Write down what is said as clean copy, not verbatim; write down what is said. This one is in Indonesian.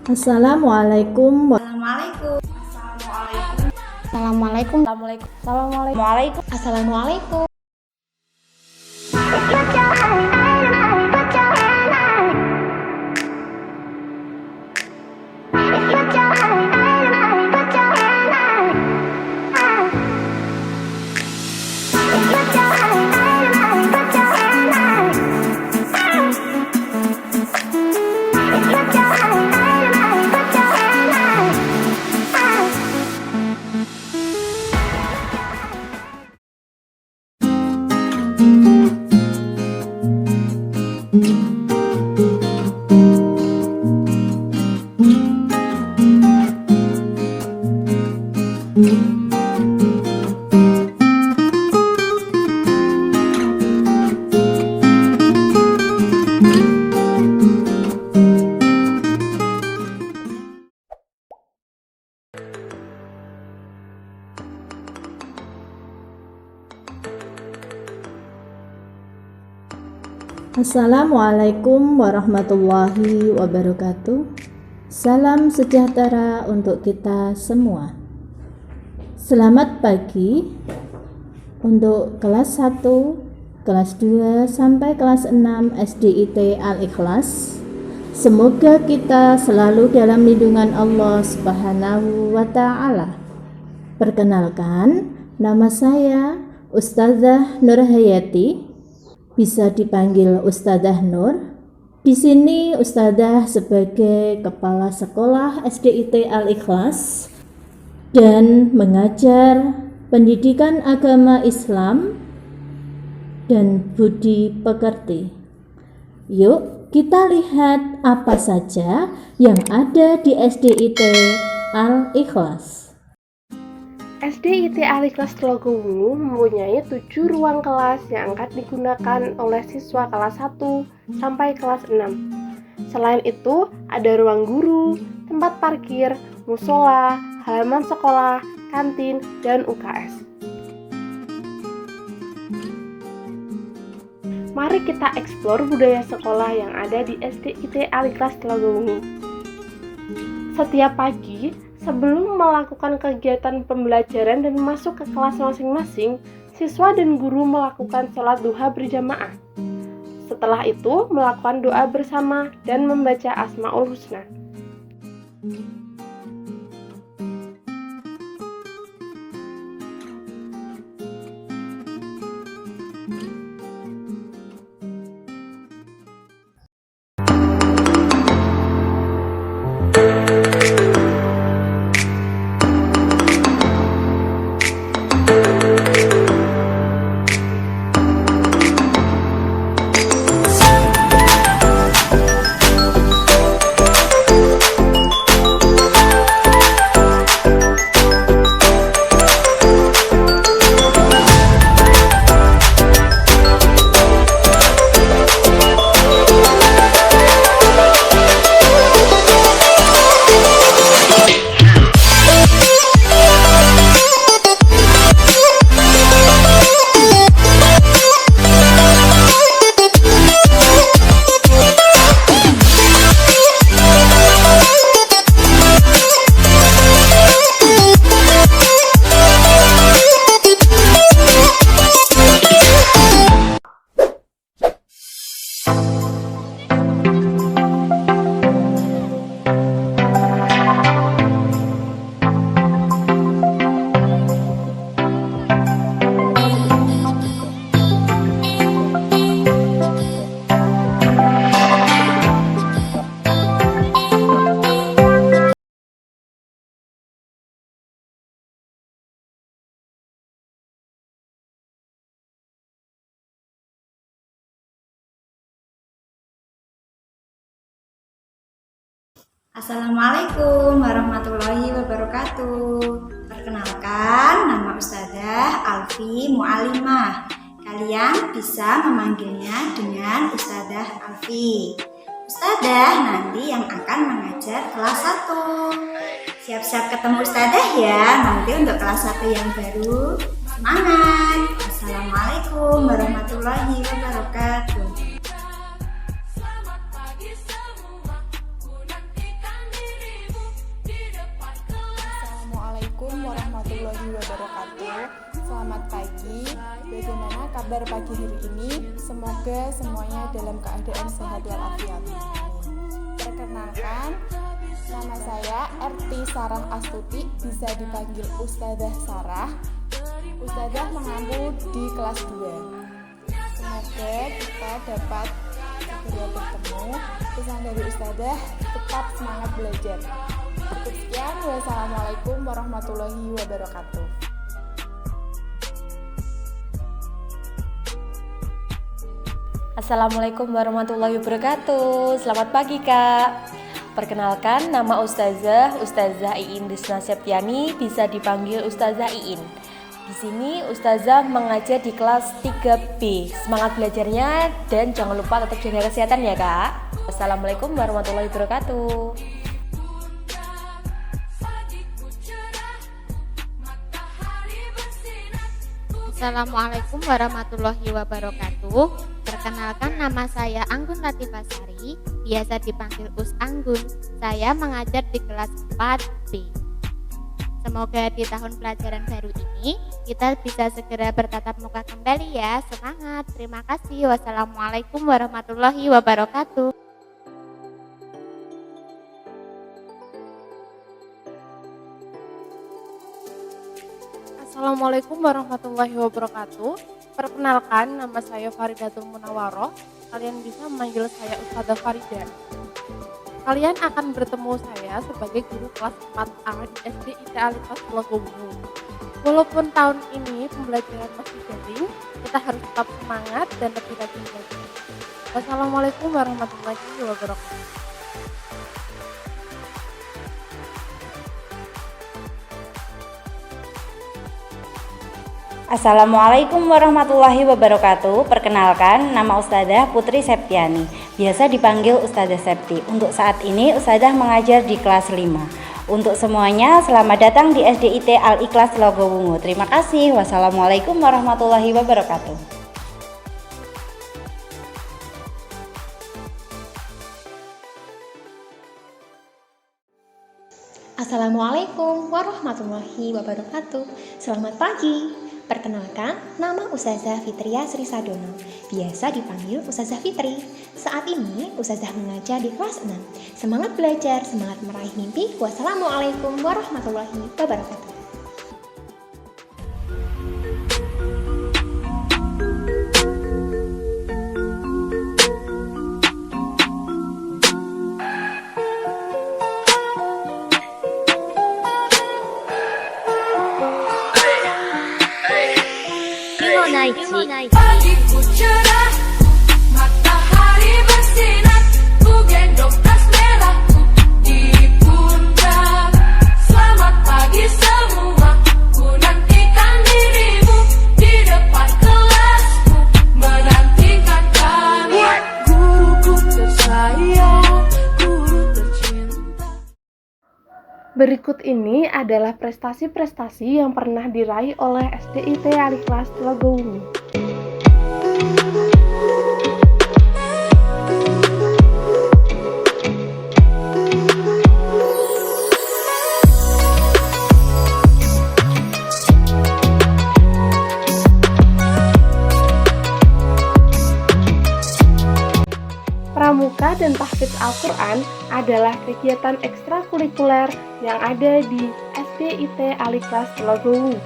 Assalamualaikum. Assalamualaikum. Assalamualaikum. Assalamualaikum. Assalamualaikum. Assalamualaikum warahmatullahi wabarakatuh. Salam sejahtera untuk kita semua. Selamat pagi untuk kelas 1, kelas 2 sampai kelas 6 SDIT Al-Ikhlas. Semoga kita selalu dalam lindungan Allah Subhanahu wa taala. Perkenalkan, nama saya Ustazah Nurhayati. Bisa dipanggil Ustazah Nur. Di sini Ustazah sebagai kepala sekolah SDIT Al-Ikhlas dan mengajar pendidikan agama Islam dan budi pekerti. Yuk kita lihat apa saja yang ada di SDIT Al-Ikhlas. SDIT Al-Ikhlas Telogowungu mempunyai 7 ruang kelas yang akan digunakan oleh siswa kelas 1 sampai kelas 6. Selain itu, ada ruang guru, tempat parkir, musola, halaman sekolah, kantin, dan UKS. Mari kita eksplor budaya sekolah yang ada di SDIT Al-Ikhlas Telogowungu. Setiap pagi, sebelum melakukan kegiatan pembelajaran dan masuk ke kelas masing-masing, siswa dan guru melakukan sholat duha berjamaah. Setelah itu, melakukan doa bersama dan membaca Asmaul Husna. Assalamualaikum warahmatullahi wabarakatuh. Perkenalkan, nama Ustazah Alfi Mu'alimah. Kalian bisa memanggilnya dengan Ustazah Alfi. Ustazah nanti yang akan mengajar kelas 1. Siap-siap ketemu Ustazah ya, nanti untuk kelas 1 yang baru. Semangat! Assalamualaikum warahmatullahi wabarakatuh. wabarakatuh. Selamat pagi. Bagaimana kabar pagi hari ini? Semoga semuanya dalam keadaan sehat walafiat. Perkenalkan, nama saya Erti Sarah Astuti, bisa dipanggil Ustadzah Sarah. Ustadzah mengamu di kelas 2. Semoga kita dapat segera bertemu. Pesan dari Ustadzah, tetap semangat belajar. Cukup sekian, wassalamualaikum warahmatullahi wabarakatuh. Assalamualaikum warahmatullahi wabarakatuh. Selamat pagi Kak. Perkenalkan, nama Ustazah Iin Desna Septiani, bisa dipanggil Ustazah Iin. Di sini Ustazah mengajar di kelas 3B. Semangat belajarnya dan jangan lupa tetap jaga kesehatan ya Kak. Assalamualaikum warahmatullahi wabarakatuh. Assalamualaikum warahmatullahi wabarakatuh. Perkenalkan, nama saya Anggun Latifasari, biasa dipanggil Us Anggun. Saya mengajar di kelas 4B. Semoga di tahun pelajaran baru ini kita bisa segera bertatap muka kembali ya. Semangat. Terima kasih. Wassalamualaikum warahmatullahi wabarakatuh. Assalamualaikum warahmatullahi wabarakatuh. Perkenalkan, nama saya Faridatul Munawaroh. Kalian bisa memanggil saya Ustadzah Farida. Kalian akan bertemu saya sebagai guru kelas 4A di SD IT Aliklas Telogowungu. Walaupun tahun ini pembelajaran masih daring, kita harus tetap semangat dan lebih rajin belajar. Wassalamualaikum warahmatullahi wabarakatuh. Assalamualaikum warahmatullahi wabarakatuh. Perkenalkan, nama Ustadzah Putri Septiani, biasa dipanggil Ustadzah Septi. Untuk saat ini Ustadzah mengajar di kelas 5. Untuk semuanya, selamat datang di SDIT Al-Ikhlas Telogowungu. Terima kasih. Wassalamualaikum warahmatullahi wabarakatuh. Assalamualaikum warahmatullahi wabarakatuh. Selamat pagi. Perkenalkan, nama Ustazah Fitria Sri Sadono, biasa dipanggil Ustazah Fitri. Saat ini Ustazah mengajar di kelas 6. Semangat belajar, semangat meraih mimpi. Wassalamualaikum warahmatullahi wabarakatuh. Pagiku cerah, matahari bersinar, ku gendong tas merahku di pundak. Selamat pagi semua, ku nantikan dirimu di depan kelasku, menantikan kamu. Guruku tersayang, guru tercinta. Berikut ini adalah prestasi-prestasi yang pernah diraih oleh SDIT Aliklas Telogowungu. Pramuka dan tahfidz Al-Quran adalah kegiatan ekstrakurikuler yang ada di SDIT Aliklas Telogowungu.